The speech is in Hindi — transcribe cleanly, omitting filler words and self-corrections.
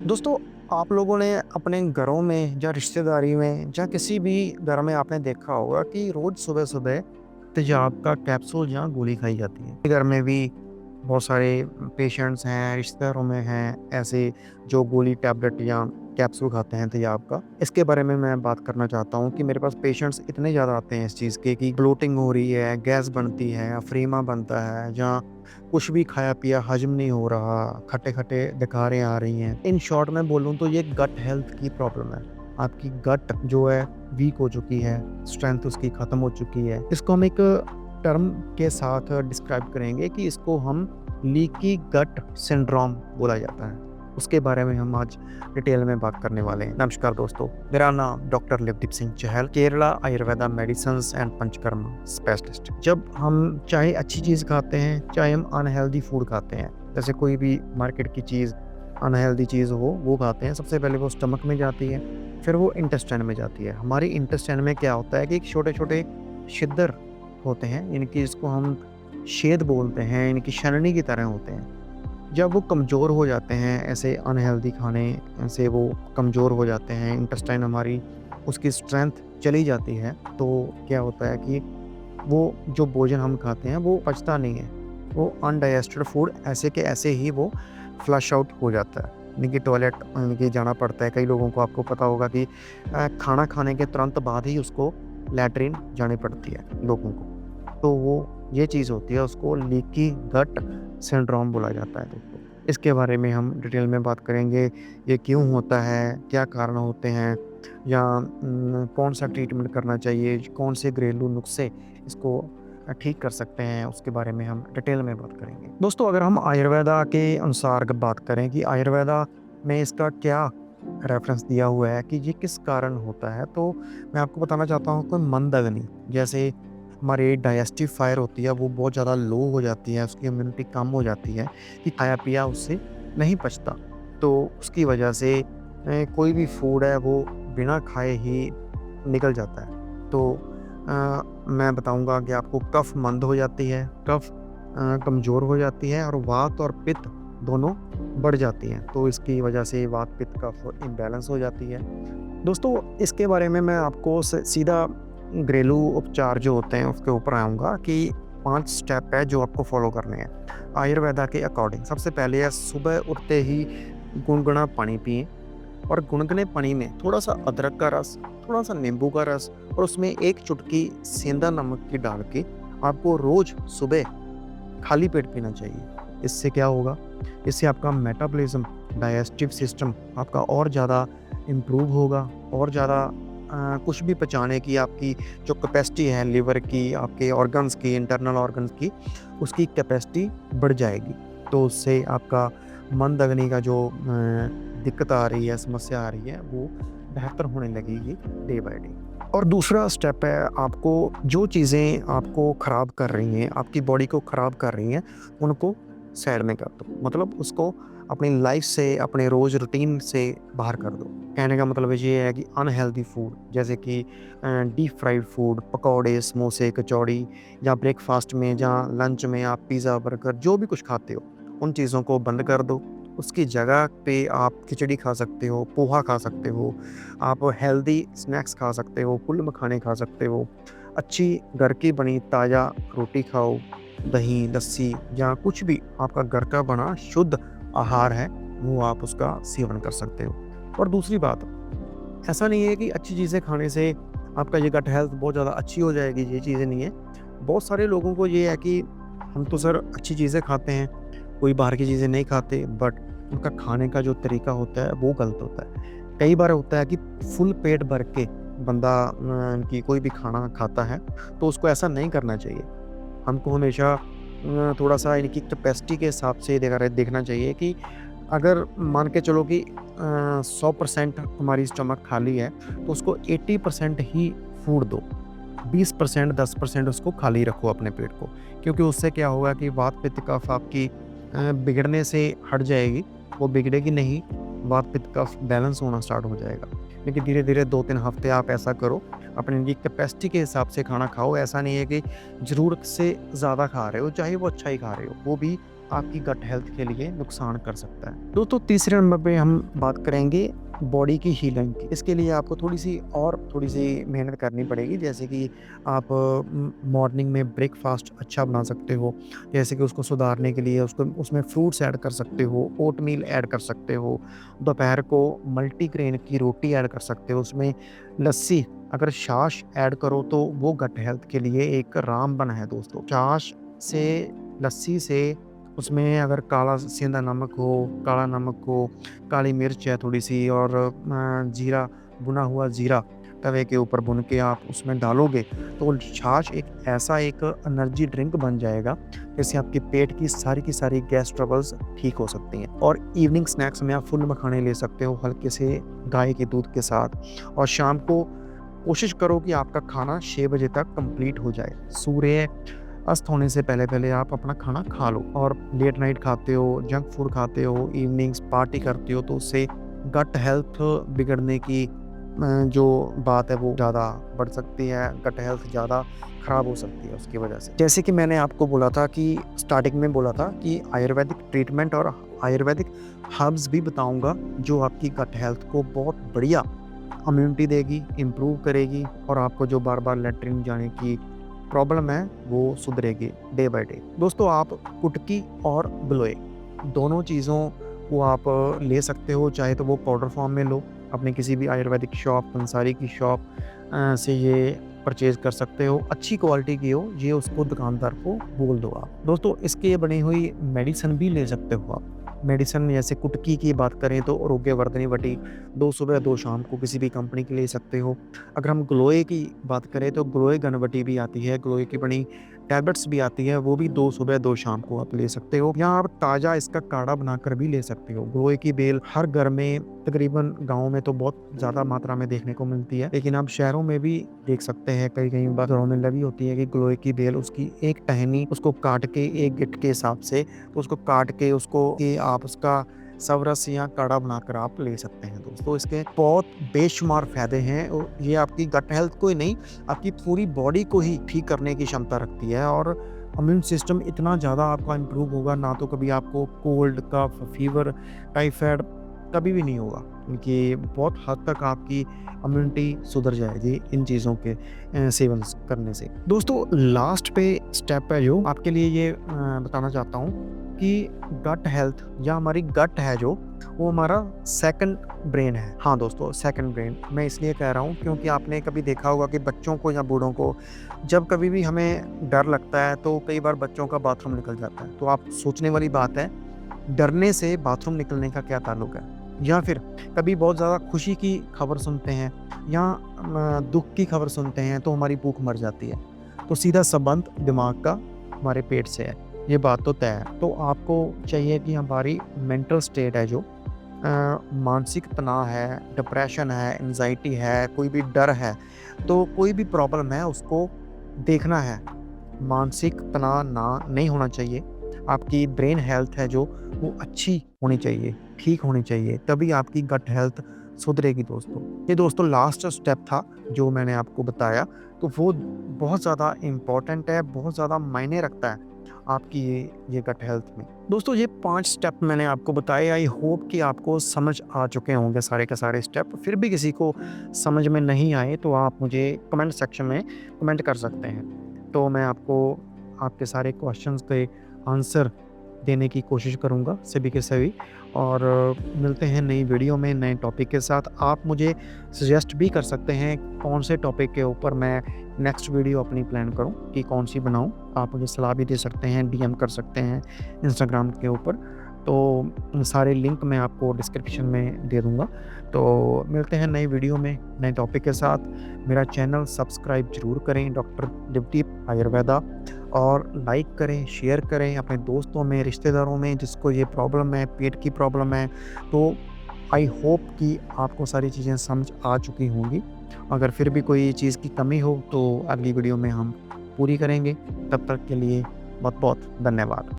दोस्तों, आप लोगों ने अपने घरों में या रिश्तेदारी में या किसी भी घर में आपने देखा होगा कि रोज़ सुबह-सुबह तेज़ाब का कैप्सूल या गोली खाई जाती है। घर में भी बहुत सारे पेशेंट्स हैं, रिश्तेदारों में हैं ऐसे जो गोली टैबलेट या कैप्सूल खाते हैं तेज़ाब का। इसके बारे में मैं बात करना चाहता हूँ कि मेरे पास पेशेंट्स इतने ज़्यादा आते हैं इस चीज़ के कि ब्लोटिंग हो रही है, गैस बनती है, अफ़रीमा बनता है या कुछ भी खाया-पिया हज़म नहीं हो रहा, खट्टे-खट्टे डकारें आ रही हैं। इन शॉर्ट मैं बोलूँ तो ये गट हेल्थ की प्रॉब्लम है। आपकी गट जो है वीक हो चुकी है, स्ट्रेंथ उसकी ख़त्म हो चुकी है। इसको हम एक टर्म के साथ डिस्क्राइब करेंगे कि इसको हम लीकी गट सिंड्रोम बोला जाता है। उसके बारे में हम आज डिटेल में बात करने वाले हैं। नमस्कार दोस्तों, मेरा नाम doctor Livdeep Singh Chahal, Kerala Ayurveda medicines and Panchakarma specialist. जब हम चाहे अच्छी चीज़ खाते हैं, चाहे हम अनहेल्दी फूड खाते हैं, जैसे कोई भी मार्केट की चीज़ अनहेल्दी चीज़ हो वो खाते हैं, सबसे पहले वो स्टमक में जाती है, फिर वो इंटेस्टाइन में जाती है। हमारी इंटेस्टाइन में क्या होता है कि छोटे-छोटे छिद्र होते हैं, इनकी इसको हम छेद बोलते हैं, इनकी छलनी की तरह होते हैं। जब वो कमज़ोर हो जाते हैं ऐसे अनहेल्दी खाने से वो कमज़ोर हो जाते हैं, इंटेस्टाइन हमारी उसकी स्ट्रेंथ चली जाती है, तो क्या होता है कि वो जो भोजन हम खाते हैं वो पचता नहीं है। वो अनडाइजेस्टेड फूड ऐसे के ऐसे ही वो फ्लश आउट हो जाता है। यानी कि टॉयलेट यानी कि जाना पड़ता है। कई लोगों को आपको पता होगा कि खाना खाने के तुरंत बाद ही उसको लैट्रिन जानी पड़ती है लोगों को। तो वो ये चीज़ होती है, उसको लीकी गट सिंड्रोम बोला जाता है दोस्तों। इसके बारे में हम डिटेल में बात करेंगे, ये क्यों होता है, क्या कारण होते हैं या कौन-सा ट्रीटमेंट करना चाहिए, कौन से घरेलू नुस्खे इसको ठीक कर सकते हैं, उसके बारे में हम डिटेल में बात करेंगे। दोस्तों, अगर हम आयुर्वेदा के अनुसार अगर बात करें कि आयुर्वेदा में इसका क्या रेफ़रेंस दिया हुआ है कि ये किस कारण होता है, तो मैं आपको बताना चाहता हूँ कि मंद अग्नि, जैसे हमारी डाइजेस्टिव फायर होती है वो बहुत ज़्यादा लो हो जाती है, उसकी इम्यूनिटी कम हो जाती है कि खाया-पिया उससे नहीं पचता। तो उसकी वजह से कोई भी फूड है वो बिना खाए ही निकल जाता है। तो मैं बताऊँगा कि आपको कफ मंद हो जाती है, कफ कमज़ोर हो जाती है और वात और पित्त दोनों बढ़ जाती हैं। तो इसकी वजह से वात, पित्त, कफ इम्बैलेंस हो जाती है। दोस्तों, इसके बारे में मैं आपको सीधा घरेलू उपचार जो होते हैं उसके ऊपर आऊँगा कि 5 स्टेप है जो आपको फॉलो करने हैं आयुर्वेदा के अकॉर्डिंग। सबसे पहले है सुबह उठते ही गुनगुना पानी पिएँ और गुनगुने पानी में थोड़ा-सा अदरक का रस, थोड़ा-सा नींबू का रस और उसमें 1 चुटकी सेंधा नमक की डाल के आपको रोज़ सुबह खाली पेट पीना चाहिए। इससे क्या होगा? इससे आपका मेटाबॉलिज़्म, डाइजेस्टिव सिस्टम आपका और ज़्यादा इम्प्रूव होगा और ज़्यादा कुछ भी पचाने की आपकी जो कैपेसिटी है लिवर की, आपके ऑर्गन्स की, इंटरनल ऑर्गन्स की, उसकी कैपेसिटी बढ़ जाएगी। तो उससे आपका मंद अग्नि का जो दिक्कत आ रही है, समस्या आ रही है, वो बेहतर होने लगेगी डे बाय डे। और दूसरा स्टेप है, आपको जो चीज़ें आपको ख़राब कर रही हैं, आपकी बॉडी को ख़राब कर रही हैं, उनको साइड में कर दो। मतलब उसको अपनी लाइफ़ से, अपने रोज़ रूटीन से बाहर कर दो। कहने का मतलब ये है कि अनहेल्दी फूड जैसे कि डीप फ्राइड फूड, पकौड़े, समोसे, कचौड़ी या ब्रेकफ़ास्ट में या लंच में आप पिज़्ज़ा, बर्गर जो भी कुछ खाते हो, उन चीज़ों को बंद कर दो। उसकी जगह पे आप खिचड़ी खा सकते हो, पोहा खा सकते हो, आप हेल्दी स्नैक्स खा सकते हो, फुल मखाने खा सकते हो। अच्छी घर की बनी ताज़ा रोटी खाओ, दही, लस्सी या कुछ भी आपका घर का बना शुद्ध आहार है, वो आप उसका सेवन कर सकते हो। और दूसरी बात, ऐसा नहीं है कि अच्छी चीज़ें खाने से आपका ये गट हेल्थ बहुत ज़्यादा अच्छी हो जाएगी, ये चीज़ें नहीं है। बहुत सारे लोगों को ये है कि हम तो सर अच्छी चीज़ें खाते हैं, कोई बाहर की चीज़ें नहीं खाते, बट उनका खाने का जो तरीका होता है वो गलत होता है। कई बार होता है कि फुल पेट भर के बंदा कि कोई भी खाना खाता है, तो उसको ऐसा नहीं करना चाहिए। हमको हमेशा थोड़ा-सा इनकी कैपेसिटी के हिसाब से देखना चाहिए कि अगर मान के चलो कि 100% हमारी स्टमक खाली है, तो उसको 80% ही फूड दो। 20% 10% उसको खाली रखो अपने पेट को। क्योंकि उससे क्या होगा कि वात, पित्त, कफ आपकी बिगड़ने से हट जाएगी, वो बिगड़ेगी नहीं, वात, पित्त, कफ बैलेंस होना स्टार्ट हो जाएगा। लेकिन धीरे-धीरे 2-3 हफ्ते आप ऐसा करो, अपनी की कैपेसिटी के हिसाब से खाना खाओ। ऐसा नहीं है कि ज़रूरत से ज़्यादा खा रहे हो, चाहे वो अच्छा ही खा रहे हो, वो भी आपकी गट हेल्थ के लिए नुकसान कर सकता है। दोस्तों तीसरे नंबर पे हम बात करेंगे बॉडी की हीलिंग की। इसके लिए आपको थोड़ी सी मेहनत करनी पड़ेगी, जैसे कि आप मॉर्निंग में ब्रेकफास्ट अच्छा बना सकते हो, जैसे कि उसको सुधारने के लिए उसको उसमें फ्रूट्स ऐड कर सकते हो, ओटमील ऐड कर सकते हो, दोपहर को मल्टीग्रेन की रोटी ऐड कर सकते हो, उसमें लस्सी अगर छाछ ऐड करो तो वो गट हेल्थ के लिए एक रामबाण है दोस्तों। छाछ से, लस्सी से, उसमें अगर काला सेंधा नमक हो, काला नमक हो, काली मिर्च है थोड़ी-सी और जीरा, भुना हुआ जीरा तवे के ऊपर भून के आप उसमें डालोगे, तो छाछ एक एनर्जी ड्रिंक बन जाएगा, जिससे आपके पेट की सारी गैस ट्रबल्स ठीक हो सकती हैं। और इवनिंग स्नैक्स में आप फुल मखाने ले सकते हो हल्के से गाय के दूध के साथ, और शाम को कोशिश करो कि आपका खाना 6 बजे तक कंप्लीट हो जाए। सूर्य अस्त होने से पहले-पहले आप अपना खाना खा लो। और लेट नाइट खाते हो, जंक फूड खाते हो, इवनिंग्स पार्टी करते हो, तो उससे गट हेल्थ बिगड़ने की जो बात है वो ज़्यादा बढ़ सकती है, गट हेल्थ ज़्यादा खराब हो सकती है उसकी वजह से। जैसे कि मैंने आपको बोला था कि स्टार्टिंग में बोला था कि आयुर्वेदिक ट्रीटमेंट और आयुर्वेदिक हर्ब्स भी बताऊँगा, जो आपकी गट हेल्थ को बहुत बढ़िया इम्यूनिटी देगी, इम्प्रूव करेगी, और आपको जो बार-बार लैट्रिन जाने की प्रॉब्लम है वो सुधरेगी डे बाय डे। दोस्तों आप कुटकी और गिलोय दोनों चीज़ों को आप ले सकते हो, चाहे तो वो पाउडर फॉर्म में लो, अपने किसी भी आयुर्वेदिक शॉप, पंसारी की शॉप से ये परचेज़ कर सकते हो। अच्छी क्वालिटी की हो, ये उसको दुकानदार को बोल दो आप। दोस्तों इसकी बनी हुई मेडिसिन भी ले सकते हो आप। मेडिसिन जैसे कुटकी की बात करें तो आरोग्यवर्धिनी वटी 2 सुबह 2 शाम को किसी भी कंपनी की ले सकते हो। अगर हम गिलोय की बात करें तो गिलोय घनवटी भी आती है, गिलोय की बनी टैबलेट्स भी आती है, वो भी 2 सुबह 2 शाम को आप ले सकते हो, या आप ताज़ा इसका काढ़ा बनाकर भी ले सकते हो। गिलोय की बेल हर घर में, तकरीबन गाँव में तो बहुत ज़्यादा मात्रा में देखने को मिलती है, लेकिन आप शहरों में भी देख सकते हैं, कई-कई बार घरों में लगी होती है कि गिलोय की बेल, उसकी एक टहनी उसको काट के 1 गिट्ट के हिसाब से, तो उसको काट के उसको कि आप उसका सब रस या काढ़ा बनाकर आप ले सकते हैं दोस्तों। इसके बहुत बेशुमार फ़ायदे हैं, और ये आपकी गट हेल्थ को ही नहीं, आपकी पूरी बॉडी को ही ठीक करने की क्षमता रखती है, और इम्यून सिस्टम इतना ज़्यादा आपका इम्प्रूव होगा, ना तो कभी आपको कोल्ड, कफ, फीवर, टाइफाइड कभी भी नहीं होगा, क्योंकि बहुत हद तक आपकी इम्यूनिटी सुधर जाएगी इन चीज़ों के सेवन करने से। दोस्तों लास्ट पे स्टेप है जो आपके लिए ये बताना चाहता हूँ कि गट हेल्थ या हमारी गट है जो, वो हमारा सेकंड ब्रेन है। हाँ दोस्तों, सेकंड ब्रेन मैं इसलिए कह रहा हूँ क्योंकि आपने कभी देखा होगा कि बच्चों को या बूढ़ों को जब कभी भी हमें डर लगता है तो कई बार बच्चों का बाथरूम निकल जाता है। तो आप सोचने वाली बात है, डरने से बाथरूम निकलने का क्या ताल्लुक है? या फिर कभी बहुत ज़्यादा खुशी की खबर सुनते हैं या दुःख की खबर सुनते हैं तो हमारी भूख मर जाती है। तो सीधा संबंध दिमाग का हमारे पेट से है, ये बात तो तय है। तो आपको चाहिए कि हमारी मेंटल स्टेट है जो, मानसिक तनाव है, डिप्रेशन है, एंग्ज़ायटी है, कोई भी डर है, तो कोई भी प्रॉब्लम है उसको देखना है। मानसिक तनाव नहीं होना चाहिए। आपकी ब्रेन हेल्थ है जो, वो अच्छी होनी चाहिए, ठीक होनी चाहिए, तभी आपकी गट हेल्थ सुधरेगी दोस्तों। ये दोस्तों लास्ट स्टेप था जो मैंने आपको बताया, तो वो बहुत ज़्यादा इम्पोर्टेंट है, बहुत ज़्यादा मायने रखता है आपकी ये गट हेल्थ में। दोस्तों ये 5 स्टेप मैंने आपको बताए, आई होप कि आपको समझ आ चुके होंगे सारे के सारे स्टेप। फिर भी किसी को समझ में नहीं आए तो आप मुझे कमेंट सेक्शन में कमेंट कर सकते हैं। तो मैं आपको आपके सारे क्वेश्चंस के आंसर देने की कोशिश करूँगा सभी के सभी, और मिलते हैं नई वीडियो में नए टॉपिक के साथ। आप मुझे सजेस्ट भी कर सकते हैं कौन से टॉपिक के ऊपर मैं नेक्स्ट वीडियो अपनी प्लान करूँ कि कौन सी बनाऊँ। आप मुझे सलाह भी दे सकते हैं, डीएम कर सकते हैं इंस्टाग्राम के ऊपर। तो सारे लिंक मैं आपको डिस्क्रिप्शन में दे दूँगा। तो मिलते हैं नई वीडियो में नए टॉपिक के साथ। मेरा चैनल सब्सक्राइब ज़रूर करें, डॉक्टर दिव्यदीप आयुर्वेदा, और लाइक करें, शेयर करें अपने दोस्तों में, रिश्तेदारों में जिसको ये प्रॉब्लम है, पेट की प्रॉब्लम है। तो आई होप कि आपको सारी चीज़ें समझ आ चुकी होंगी। अगर फिर भी कोई चीज़ की कमी हो तो अगली वीडियो में हम पूरी करेंगे। तब तक के लिए बहुत-बहुत धन्यवाद।